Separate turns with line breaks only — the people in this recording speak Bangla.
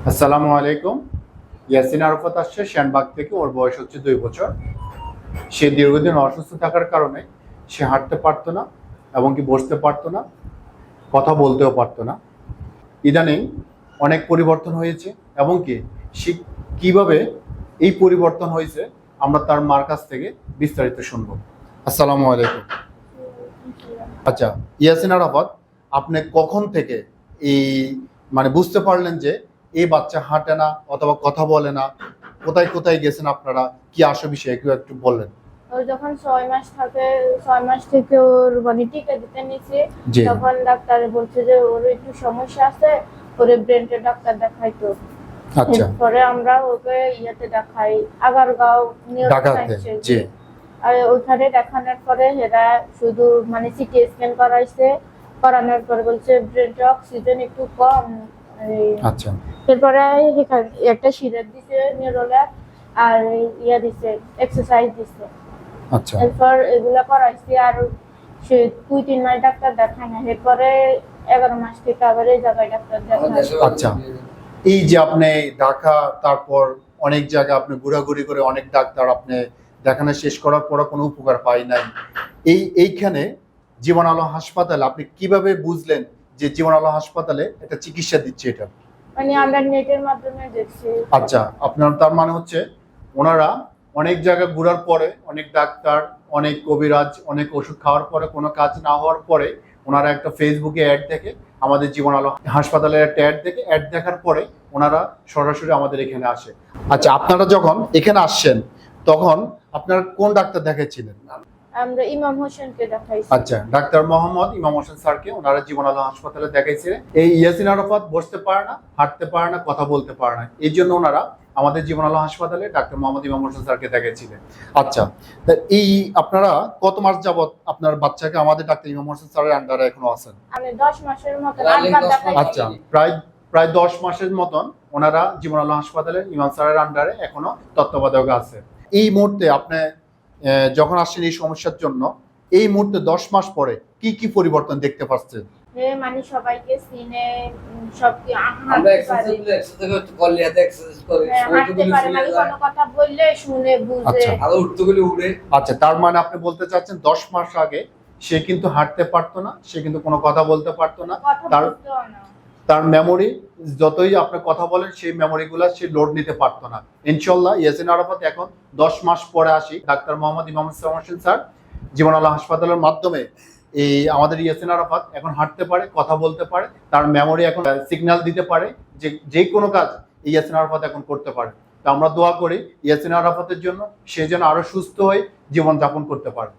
আসসালামু আলাইকুম। ইয়াসিন আরাফাত আসছে শ্যানবাগ থেকে। ওর বয়স হচ্ছে 2 বছর। সে দীর্ঘদিন অসুস্থ থাকার কারণে সে হাঁটতে পারতো না এবং কি বসতে পারতো না, কথা বলতেও পারতো না। ইদানিং অনেক পরিবর্তন হয়েছে এবং কি সে কিভাবে এই পরিবর্তন হয়েছে আমরা তার মার কাছ থেকে বিস্তারিত শুনবো। আসসালামু আলাইকুম। আচ্ছা, ইয়াসিন আরাফাত, আপনি কখন থেকে এই বুঝতে পারলেন যে এই বাচ্চা হাঁটে না অথবা কথা বলে না? কোথায় কোথায় গেছেন আপনারা, কি আসে বিষয় একটু বললেন?
ওর যখন 6 মাস থাকে, 6 মাস থেকে ওর টিকা দিতে নিছে। তখন ডাক্তার বলছে যে ওর একটু সমস্যা আছে, ওরে ব্রেনের ডাক্তার দেখাইতো।
আচ্ছা,
পরে আমরা ওকে ইয়েতে দেখাই, আগারগাঁও
ঢাকাতে। জি,
আর ওইখানে দেখানোর পরে এরা শুধু সিটি স্ক্যান করাইছে। করানোর পরে বলছে ব্রেনে অক্সিজেন একটু কম।
আচ্ছা,
এরপরে একটা সিরাপ দিছে নিউরোলার, আর দিছে এক্সারসাইজ দিছে।
আচ্ছা,
এরপর এগুলা করাইছি, আর সে 2-3 মাস ডাক্তার দেখায় না। এরপরে 11 মাস থেকে আবার এই জায়গায় ডাক্তার দেখায়।
আচ্ছা। এই যে আপনি ঢাকা, তারপর অনেক জায়গায় আপনি ঘোরাঘুরি করে অনেক ডাক্তার আপনি দেখানো শেষ করার পর কোনো উপকার পাই নাই, এইখানে জীবন আলো হাসপাতালে আপনি কিভাবে বুঝলেন যে জীবন আলো হাসপাতালে একটা চিকিৎসা দিচ্ছে এটা?
আমরা নেটের মাধ্যমে দেখছি।
আচ্ছা, আপনার তার মানে হচ্ছে ওনারা অনেক জায়গায় ঘোরার পরে, অনেক ডাক্তার, অনেক কবিরাজ, অনেক ওষুধ খাওয়ার পরে কোনো কাজ না হওয়ার পরে ওনারা একটা ফেসবুকে অ্যাড দেখে, আমাদের জীবন আলো হাসপাতালের একটা অ্যাড দেখে, অ্যাড দেখার পরে ওনারা সরাসরি আমাদের এখানে আসে। আচ্ছা, আপনারা যখন এখানে আসছেন তখন আপনারা কোন ডাক্তার দেখাচ্ছিলেন?
আমরা ইমাম হোসেনকে দেখাইছি।
আচ্ছা, ডাক্তার মোহাম্মদ ইমাম হোসেন স্যারকে ওনারা জীবন আলো হাসপাতালে দেখাইছিলেন। এই ইয়াসিন আরাফাত বসতে পারে না, হাঁটতে পারে না, কথা বলতে পারে না, এই জন্য ওনারা আমাদের জীবন আলো হাসপাতালে ডাক্তার মোহাম্মদ ইমাম হোসেন স্যারকে দেখাইছিলেন। আচ্ছা, এই আপনারা কত মাস যাবত আপনার বাচ্চাকে আমাদের ডাক্তার ইমাম হোসেন স্যারের আন্ডারে এখনো আছেন?
10 মাসের মতো আটবার দেখাইছি।
আচ্ছা, প্রায় 10 মাসের মতন ওনারা জীবন আলো হাসপাতালে ইমাম স্যারের আন্ডারে এখনো তত্ত্বাবধায়ক আছে। এই মুহূর্তে আপনি যখন আসছেন এই সমস্যার জন্য, এই মুহূর্তে 10 মাস পরে কি কি পরিবর্তন দেখতে পাচ্ছেন?
সবাইকে চিনে, সব
আমরা এক্সারসাইজ করলে এক্সারসাইজ করে
হাঁটতে পারে, কোনো কথা বললে শুনে বুঝে।
আচ্ছা,
আর উঠতে গেলে উড়ে।
আচ্ছা, তার মানে আপনি বলতে চাচ্ছেন 10 মাস আগে সে কিন্তু হাঁটতে পারতো না, সে কিন্তু কোনো কথা বলতে পারতো না, তার মেমোরি যতই আপনি কথা বলেন সেই মেমোরিগুলো সে লোড নিতে পারতো না। ইনশাআল্লাহ ইয়াসিন আরাফাত এখন 10 মাস পরে আসি ডাক্তার মোহাম্মদ ইমাম হোসেন স্যার জীবন আলো হাসপাতালের মাধ্যমে এই আমাদের ইয়াসিন আরাফাত এখন হাঁটতে পারে, কথা বলতে পারে, তার মেমোরি এখন সিগন্যাল দিতে পারে যে কোনো কাজ ইয়াসিন আরাফাত এখন করতে পারে। তো আমরা দোয়া করি ইয়াসিন আরাফাতের জন্য, সে যেন আরো সুস্থ হয়ে জীবনযাপন করতে পারে।